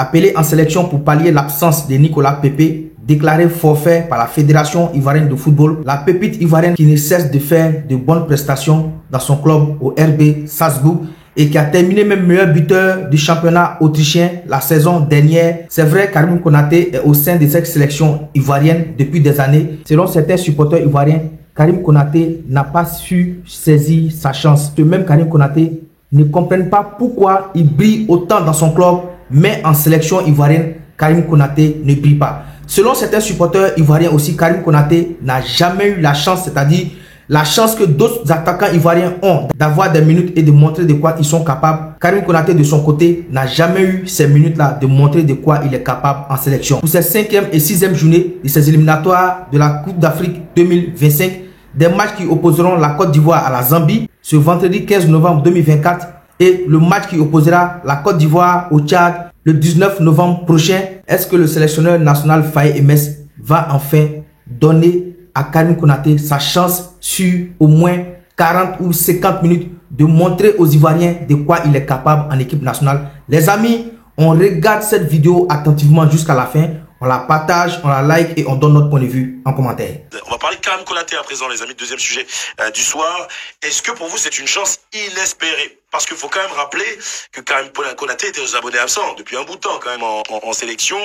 appelé en sélection pour pallier l'absence de Nicolas Pepe, déclaré forfait par la Fédération ivoirienne de football. La pépite ivoirienne qui ne cesse de faire de bonnes prestations dans son club au RB Salzbourg et qui a terminé même meilleur buteur du championnat autrichien la saison dernière. C'est vrai, Karim Konaté est au sein de cette sélection ivoirienne depuis des années. Selon certains supporters ivoiriens, Karim Konaté n'a pas su saisir sa chance. Ce même Karim Konaté ne comprennent pas pourquoi il brille autant dans son club, mais en sélection ivoirienne, Karim Konaté ne brille pas. Selon certains supporters ivoiriens aussi, Karim Konaté n'a jamais eu la chance, c'est-à-dire la chance que d'autres attaquants ivoiriens ont d'avoir des minutes et de montrer de quoi ils sont capables. Karim Konaté de son côté n'a jamais eu ces minutes-là de montrer de quoi il est capable en sélection. Pour ces 5e et 6e journées de ces éliminatoires de la Coupe d'Afrique 2025, des matchs qui opposeront la Côte d'Ivoire à la Zambie ce vendredi 15 novembre 2024 et le match qui opposera la Côte d'Ivoire au Tchad le 19 novembre prochain. Est-ce que le sélectionneur national Faye Emess va enfin donner à Karim Konaté sa chance sur au moins 40 ou 50 minutes de montrer aux Ivoiriens de quoi il est capable en équipe nationale? Les amis, on regarde cette vidéo attentivement jusqu'à la fin. On la partage, on la like et on donne notre point de vue en commentaire. On va parler de Karim Konaté à présent, les amis. Deuxième sujet du soir. Est-ce que pour vous, c'est une chance inespérée? Parce qu'il faut quand même rappeler que Karim Konaté était aux abonnés absents depuis un bout de temps quand même en sélection.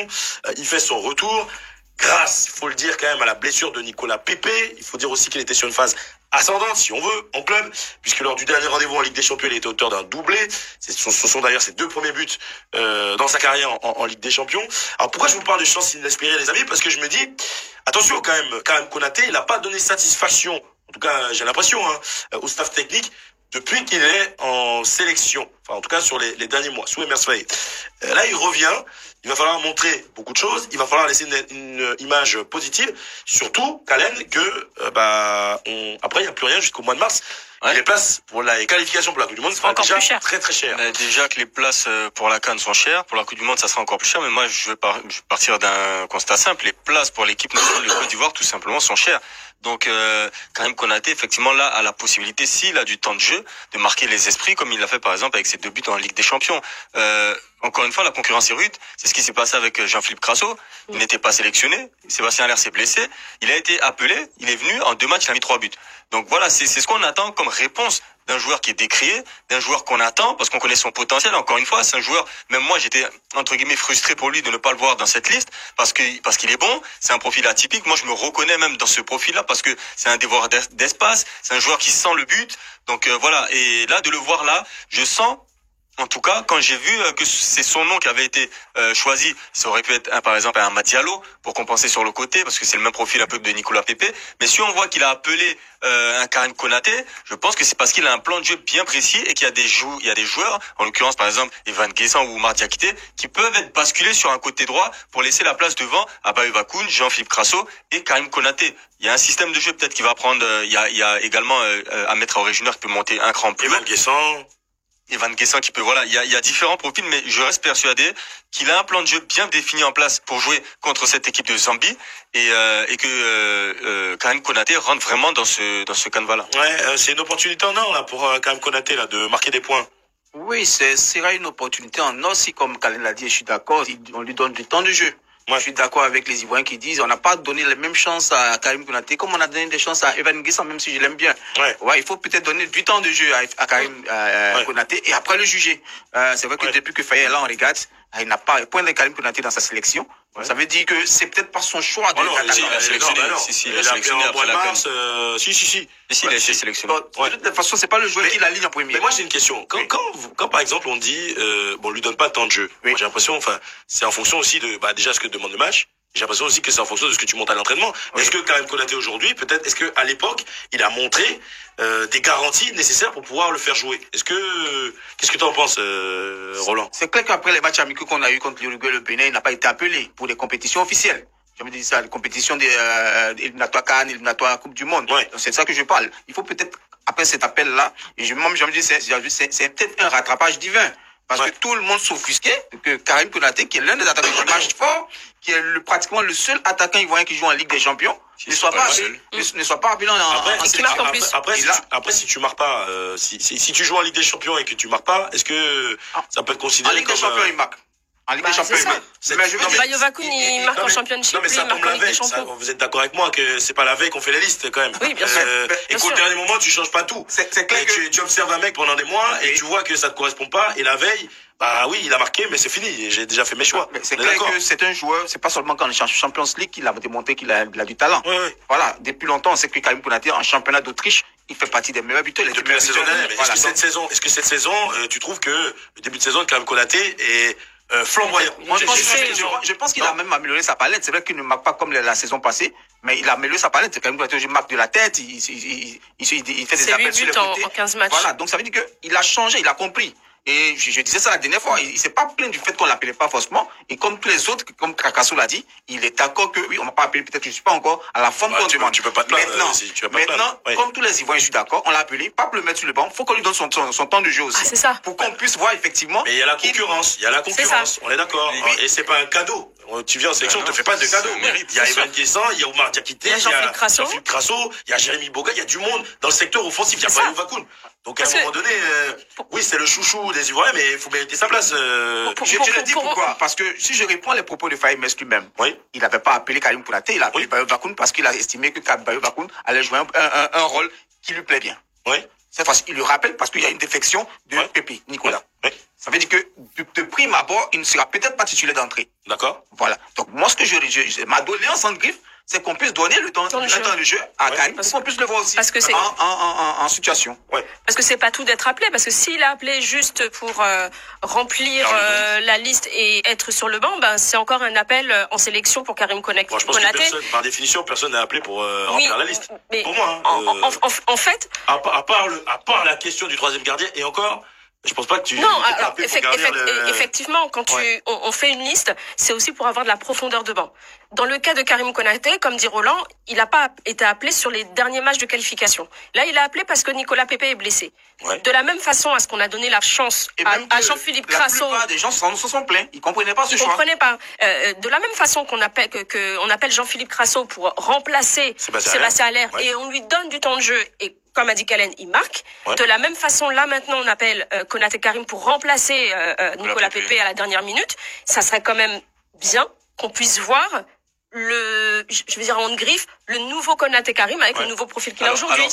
Il fait son retour grâce, il faut le dire quand même, à la blessure de Nicolas Pepe. Il faut dire aussi qu'il était sur une phase ascendante, si on veut, en club, puisque lors du dernier rendez-vous en Ligue des Champions, il était auteur d'un doublé. Ce sont d'ailleurs ses 2 premiers buts dans sa carrière en Ligue des Champions. Alors pourquoi je vous parle de chance inespérée, les amis? Parce que je me dis, attention quand même, Karim Konaté, il n'a pas donné satisfaction, en tout cas j'ai l'impression, au staff technique, depuis qu'il est en sélection, enfin en tout cas sur les derniers mois, sous Emers Faye. Là il revient, il va falloir montrer beaucoup de choses, il va falloir laisser une image positive, surtout Kalen, que après il n'y a plus rien jusqu'au mois de mars. Ouais. Les places pour la qualification pour la Coupe du Monde sera déjà très très cher. Déjà que les places pour la CAN sont chères, pour la Coupe du Monde ça sera encore plus cher, mais moi je vais partir d'un constat simple, les places pour l'équipe nationale de Côte d'Ivoire tout simplement sont chères. Donc Karim Konaté effectivement là a la possibilité, s'il a du temps de jeu, de marquer les esprits comme il l'a fait par exemple avec ses 2 buts en Ligue des Champions. Encore une fois, la concurrence est rude. C'est ce qui s'est passé avec Jean-Philippe Crasso. Il n'était pas sélectionné. Sébastien Haller s'est blessé. Il a été appelé. Il est venu. En 2 matchs, il a mis 3 buts. Donc voilà, c'est ce qu'on attend comme réponse d'un joueur qui est décrié, d'un joueur qu'on attend parce qu'on connaît son potentiel. Encore une fois, c'est un joueur, même moi, j'étais entre guillemets frustré pour lui de ne pas le voir dans cette liste parce qu'il est bon. C'est un profil atypique. Moi, je me reconnais même dans ce profil-là parce que c'est un dévoreur d'espace. C'est un joueur qui sent le but. Donc voilà. Et là, de le voir là, je sens. En tout cas, quand j'ai vu que c'est son nom qui avait été choisi, ça aurait pu être par exemple un Madialo pour compenser sur le côté, parce que c'est le même profil un peu que de Nicolas Pepe. Mais si on voit qu'il a appelé un Karim Konaté, je pense que c'est parce qu'il a un plan de jeu bien précis et qu'il y a des joueurs, en l'occurrence par exemple Evan Guessant ou Oumar Diakité, qui peuvent être basculés sur un côté droit pour laisser la place devant à Bayo Bakoun, Jean-Philippe Crasso et Karim Konaté. Il y a un système de jeu peut-être qui va prendre. Il y a également Ahmed Traoré Junior qui peut monter un cran plus. Evan Guessant qui peut, voilà, il y a différents profils, mais je reste persuadé qu'il a un plan de jeu bien défini en place pour jouer contre cette équipe de Zambie et que Karim Konaté rentre vraiment dans ce canevas-là. Ouais, c'est une opportunité en or là pour Karim Konaté là de marquer des points. Oui, ce sera une opportunité en or si, comme Kalen l'a dit, je suis d'accord, on lui donne du temps de jeu. Moi, je suis d'accord avec les Ivoiriens qui disent on n'a pas donné les mêmes chances à Karim Konaté comme on a donné des chances à Evan Guessant, même si je l'aime bien. Ouais, il faut peut-être donner du temps de jeu à Karim Konaté et après le juger. C'est vrai que depuis que Faye est là, on regarde, il n'a pas point de Karim Konaté dans sa sélection. Ça veut dire que c'est peut-être pas son choix de il a sélectionné. Il a sélectionné après la CAN. Si, il a été sélectionné. De toute façon, c'est pas le joueur qui la ligne en premier. Mais moi, j'ai une question. Quand par exemple, on dit, on lui donne pas de temps de jeu. J'ai l'impression, enfin, c'est en fonction aussi de, déjà, ce que demande le match. J'ai l'impression aussi que c'est en fonction de ce que tu montes à l'entraînement. Est-ce que Karim Konaté aujourd'hui, peut-être, est-ce que à l'époque, il a montré des garanties nécessaires pour pouvoir le faire jouer? Qu'est-ce que tu en penses, Roland? C'est clair qu'après les matchs amicaux qu'on a eu contre l'Uruguay et le Bénin, il n'a pas été appelé pour des compétitions officielles. Je me dis ça, les compétitions des éliminatoires CAN, éliminatoires Coupe du Monde. C'est de ça que je parle. Il faut peut-être, après cet appel-là, et je me dis, c'est peut-être un rattrapage divin. Parce que tout le monde s'offusquait que Karim Konaté, qui est l'un des attaquants qui marche fort, qui est pratiquement le seul attaquant ivoirien qui joue en Ligue des Champions, ne soit pas appelé en équipe. Après, si tu marques pas, si tu joues en Ligue des Champions et que tu marques pas, est-ce que ça peut être considéré en Ligue des Champions, il marque. En Ligue des Champions. Mais je veux dire, Bayo Vakoun, il marque en Championship, non, mais ça il marque tombe en la Ligue des veille. Champions. Vous êtes d'accord avec moi que c'est pas la veille qu'on fait les listes, quand même. Oui, bien sûr. Et qu'au dernier moment, tu changes pas tout. C'est clair que... tu observes un mec pendant des mois et tu vois que ça te correspond pas. Et la veille, bah oui, il a marqué, mais c'est fini. J'ai déjà fait mes choix. C'est clair que c'est un joueur, c'est pas seulement quand en Champions League qu'il a démontré qu'il a du talent. Oui. Voilà, depuis longtemps, on sait que Karim Konaté, en championnat d'Autriche, il fait partie des meilleurs buteurs. Depuis la saison dernière. Voilà, est-ce que cette saison, tu trouves que le début de saison de Karim Konaté est flamboyant? Moi, je pense qu'il a même amélioré sa palette. C'est vrai qu'il ne marque pas comme la saison passée, mais il a amélioré sa palette. Karim Konaté, il marque de la tête, il fait des appels sur les côtés. En 15 matchs. Voilà, donc ça veut dire qu'il a changé, il a compris. Et je disais ça la dernière fois, il s'est pas plaint du fait qu'on l'appelait pas forcément. Et comme tous les autres, comme Krakasso l'a dit, il est d'accord que oui, on m'a pas appelé, peut-être que je suis pas encore à la forme qu'on demande. Tu peux pas te plaindre. Maintenant, comme tous les Ivoiriens, je suis d'accord, on l'a appelé, pas pour le mettre sur le banc, faut qu'on lui donne son temps de jeu aussi. Ah, c'est ça. Pour qu'on puisse voir effectivement. Mais il y a la concurrence, on est d'accord. Et c'est pas un cadeau. Tu viens en sélection, on te fait pas de cadeau. Il y a Evan Guessant, il y a Oumar Diakité, il y a Jean-Philippe Crasso, il y a Jérémy Boga, il y a du monde dans le secteur offensif, il y a Bayo Vakoun. Donc à un moment donné, oui, c'est le chouchou des Ivoiriens, mais il faut mériter sa place. Je te le dis pourquoi. Parce que si je reprends les propos de Fahim Messi lui-même, il n'avait pas appelé Karim Konaté, il a appelé Bayo Vakoun parce qu'il a estimé que Bayo Vakoun allait jouer un rôle qui lui plaît bien. Cette fois-ci, il le rappelle parce qu'il y a une défection de Pépé, Nicolas. Ça veut dire que de prime abord, il ne sera peut-être pas titulaire d'entrée. D'accord. Voilà. Donc moi, ce que ma doléance en griffe, c'est qu'on puisse donner le temps de jeu à Karim pour qu'on puisse le voir aussi en situation. Parce que c'est pas tout d'être appelé, parce que s'il a appelé juste pour remplir la liste et être sur le banc, ben c'est encore un appel en sélection pour Karim Konaté. Moi, je pense que par définition, personne n'a appelé pour remplir la liste. Mais pour moi, en fait, à part la question du troisième gardien, et encore. Je pense pas que tu. Non, alors effectivement, quand on fait une liste, c'est aussi pour avoir de la profondeur de banc. Dans le cas de Karim Konaté, comme dit Roland, il n'a pas été appelé sur les derniers matchs de qualification. Là, il a appelé parce que Nicolas Pépé est blessé. De la même façon à ce qu'on a donné la chance à Jean-Philippe Crasso. La plupart des gens se sont plaints. Ils comprenaient pas ce choix. Ils comprenaient pas. De la même façon qu'on appelle Jean-Philippe Crasso pour remplacer Sébastien Haller et on lui donne du temps de jeu et comme a dit Kalen, il marque. De la même façon, là maintenant, on appelle Konaté Karim pour remplacer Nicolas Pépé à la dernière minute. Ça serait quand même bien qu'on puisse voir je veux dire en griffe, le nouveau Konaté Karim avec le nouveau profil qu'il a aujourd'hui.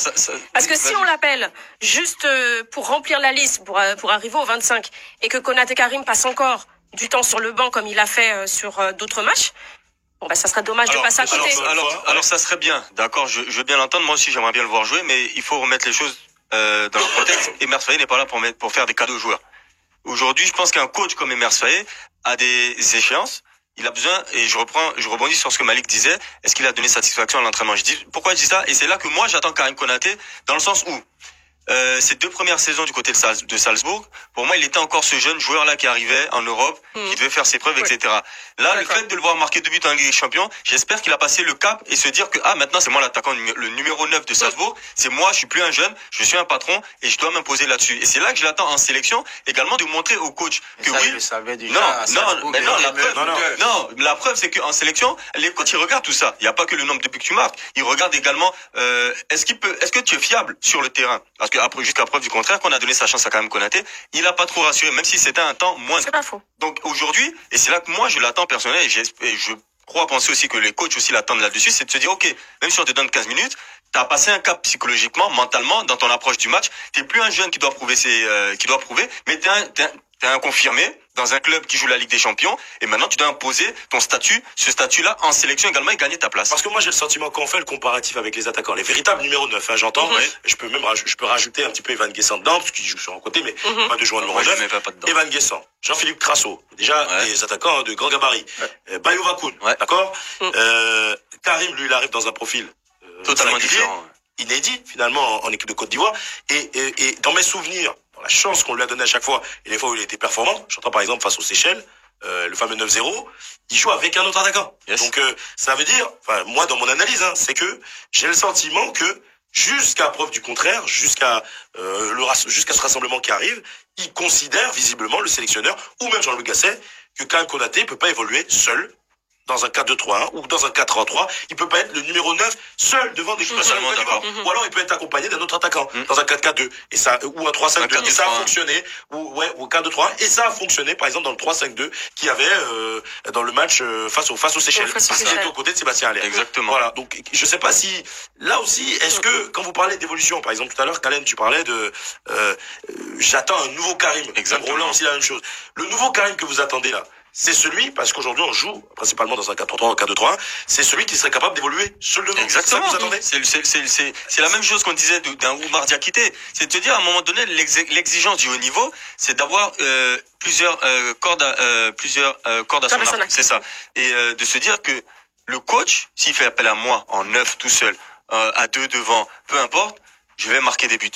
Parce que si on l'appelle juste pour remplir la liste, pour arriver au 25, et que Konaté Karim passe encore du temps sur le banc comme il a fait sur d'autres matchs, bon, ça serait dommage de passer à côté. Alors, ça serait bien, d'accord, je veux bien l'entendre, moi aussi j'aimerais bien le voir jouer, mais il faut remettre les choses dans le contexte. Emer Faé n'est pas là pour faire des cadeaux aux joueurs. Aujourd'hui, je pense qu'un coach comme Emer Faé a des échéances. Il a besoin, et je rebondis sur ce que Malik disait, est-ce qu'il a donné satisfaction à l'entraînement? Pourquoi je dis ça? Et c'est là que moi j'attends Karim Konaté, dans le sens où ces 2 premières saisons du côté de Salzbourg, pour moi, il était encore ce jeune joueur-là qui arrivait en Europe, qui devait faire ses preuves, etc. Là, le fait de le voir marquer 2 buts en Ligue des Champions, j'espère qu'il a passé le cap et se dire que, maintenant, c'est moi l'attaquant, le numéro 9 de Salzbourg, c'est moi, je suis plus un jeune, je suis un patron et je dois m'imposer là-dessus. Et c'est là que je l'attends en sélection, également de montrer au coach que ça, oui. Je le savais déjà. La preuve, c'est qu'en sélection, les coachs, ils regardent tout ça. Il n'y a pas que le nombre de buts que tu marques. Ils regardent également, est-ce que tu es fiable sur le terrain? Parce que après, jusqu'à preuve du contraire, qu'on a donné sa chance à Karim Konaté, il a pas trop rassuré, même si c'était un temps moindre. C'est pas faux. Donc aujourd'hui, et c'est là que moi je l'attends personnellement, et je crois penser aussi que les coachs aussi l'attendent là-dessus, c'est de se dire, ok, même si on te donne 15 minutes, t'as passé un cap psychologiquement, mentalement, dans ton approche du match, t'es plus un jeune qui doit prouver mais t'es un confirmé dans un club qui joue la Ligue des Champions, et maintenant tu dois imposer ton statut, ce statut-là en sélection également et gagner ta place. Parce que moi j'ai le sentiment qu'on fait le comparatif avec les attaquants, les véritables numéros 9, j'entends, je peux rajouter un petit peu Evan Guessant dedans, parce qu'il joue sur un côté, mais pas de joueur numéro 9. Evan Guessant, Jean-Philippe Crasso, déjà des attaquants de grand gabarit, Bayo Vakoun, d'accord, Karim, lui, il arrive dans un profil totalement différent, inédit finalement en équipe de Côte d'Ivoire, et dans mes souvenirs, la chance qu'on lui a donnée à chaque fois, et les fois où il était performant, j'entends par exemple face aux Seychelles, le fameux 9-0, il joue avec un autre attaquant. Donc ça veut dire, moi dans mon analyse, c'est que j'ai le sentiment que jusqu'à preuve du contraire, jusqu'à ce rassemblement qui arrive, il considère visiblement le sélectionneur ou même Jean-Louis Gasset que Karim Konaté peut pas évoluer seul dans un 4-2-3-1 ou dans un 4-3-3, il peut pas être le numéro 9 seul devant l'équipe nationale de Côte d'Ivoire. Ou alors il peut être accompagné d'un autre attaquant dans un 4-4-2 et ça ou un 3-5-2 et ça a fonctionné ou 4-2-3 et ça a fonctionné par exemple dans le 3-5-2 qu'il y avait dans le match face aux Seychelles. C'était aux côtés de Sébastien Haller. Exactement. Voilà. Donc je sais pas si là aussi est-ce que quand vous parlez d'évolution par exemple tout à l'heure Kalen tu parlais de j'attends un nouveau Karim. Exactement. Roland aussi la même chose. Le nouveau Karim que vous attendez là, c'est celui, parce qu'aujourd'hui on joue principalement dans un 4-3-3 ou 4-2-3, c'est celui qui serait capable d'évoluer seul devant. Exactement. C'est ça que vous attendez. C'est la même chose qu'on disait d'un Oumar Diakité. C'est de te dire, à un moment donné, l'exigence du haut niveau, c'est d'avoir plusieurs cordes à son arc. C'est ça. Et de se dire que le coach, s'il fait appel à moi en 9 tout seul, à 2 devant, peu importe, je vais marquer des buts.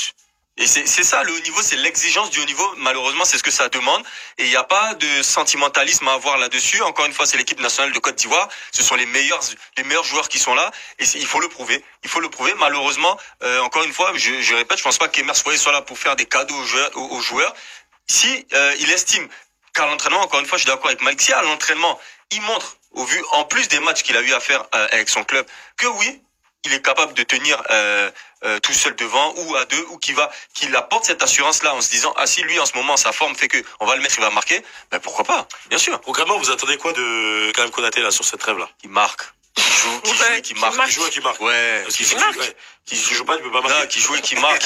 Et c'est ça, le haut niveau, c'est l'exigence du haut niveau. Malheureusement, c'est ce que ça demande. Et il n'y a pas de sentimentalisme à avoir là-dessus. Encore une fois, c'est l'équipe nationale de Côte d'Ivoire. Ce sont les meilleurs joueurs qui sont là. Et il faut le prouver. Il faut le prouver. Malheureusement, encore une fois, je répète, je pense pas qu'Emer Foyer soit là pour faire des cadeaux aux joueurs. Si il estime qu'à l'entraînement, encore une fois, je suis d'accord avec Mike, si à l'entraînement, il montre, au vu, en plus des matchs qu'il a eu à faire avec son club, que oui, il est capable de tenir tout seul devant ou à 2 ou qu'il apporte cette assurance là en se disant si lui en ce moment sa forme fait que on va le mettre, il va marquer, ben pourquoi pas, bien sûr. Concrètement, vous attendez quoi de Karim Konaté là sur cette trève là? Il marque, qui joue et qui marque. Qui joue et qui marque. Ouais. Parce qu'il joue pas, il peut pas marquer. Là, qui joue et qui marque,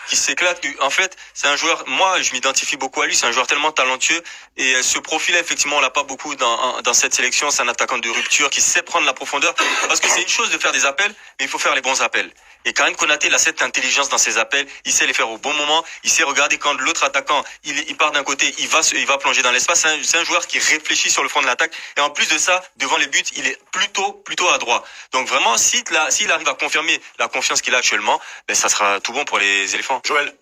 qui s'éclate. En fait, c'est un joueur, moi, je m'identifie beaucoup à lui, c'est un joueur tellement talentueux. Et ce profil-là, effectivement, on l'a pas beaucoup dans cette sélection. C'est un attaquant de rupture qui sait prendre la profondeur. Parce que c'est une chose de faire des appels, mais il faut faire les bons appels. Et Karim Konaté, il a cette intelligence dans ses appels. Il sait les faire au bon moment. Il sait regarder quand l'autre attaquant, il part d'un côté, il va plonger dans l'espace. C'est un joueur qui réfléchit sur le front de l'attaque. Et en plus de ça, devant les buts, il est plutôt adroit. Donc vraiment, s'il arrive à confirmer la confiance qu'il a actuellement, ben ça sera tout bon pour les éléphants. Joël.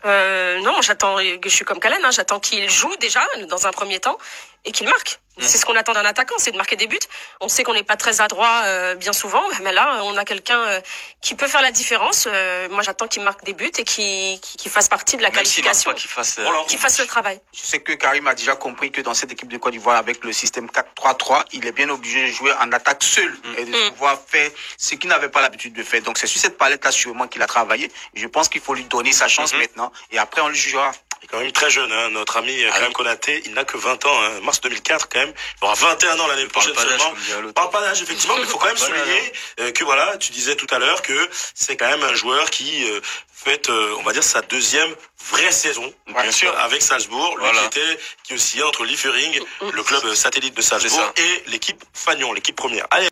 Non, je suis comme Kalen, j'attends qu'il joue déjà dans un premier temps et qu'il marque. C'est ce qu'on attend d'un attaquant, c'est de marquer des buts. On sait qu'on n'est pas très adroit bien souvent, mais là, on a quelqu'un qui peut faire la différence. Moi, j'attends qu'il marque des buts et qu'il fasse partie de la qualification. Qu'il fasse le travail. Je sais que Karim a déjà compris que dans cette équipe de Côte d'Ivoire, avec le système 4-3-3, il est bien obligé de jouer en attaque seul et de pouvoir faire ce qu'il n'avait pas l'habitude de faire. Donc, c'est sur cette palette-là sûrement qu'il a travaillé. Et je pense qu'il faut lui donner sa chance maintenant. Et après, on le jugera. Il est quand même très jeune, notre ami Karim Konaté. Il n'a que 20 ans, mars 2004 quand même. Il aura 21 ans l'année prochaine seulement. On parle pas d'âge, effectivement, mais il faut quand même souligner que voilà, tu disais tout à l'heure que c'est quand même un joueur qui fait, on va dire, sa deuxième vraie saison. Bien sûr. Avec Salzbourg, qui oscillait entre Liefering, le club satellite de Salzbourg, et l'équipe Fagnon, l'équipe première. Allez.